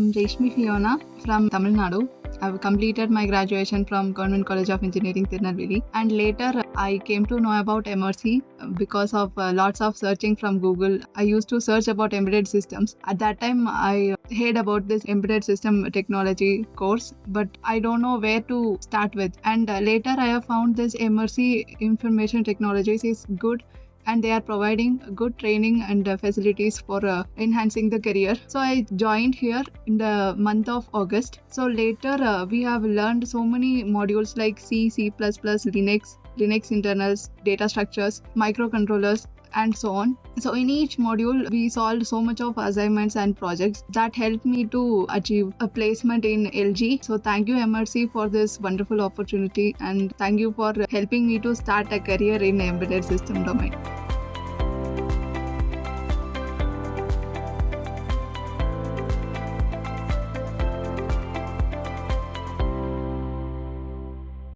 I'm Reshmi Fiona from Tamil Nadu. I've completed my graduation from Government College of Engineering, Tirunelveli, and later I came to know about Emertxe because of lots of searching from Google. I used to search about embedded systems. At that time, I heard about this embedded system technology course, but I don't know where to start with. And later, I have found this Emertxe Information Technologies is good, and they are providing good training and facilities for enhancing the career. So I joined here in the month of August. So later we have learned so many modules like C++, Linux internals, data structures, microcontrollers, and so on. So in each module, we solved so much of assignments and projects that helped me to achieve a placement in LG. So thank you, Emertxe, for this wonderful opportunity, and thank you for helping me to start a career in embedded system domain.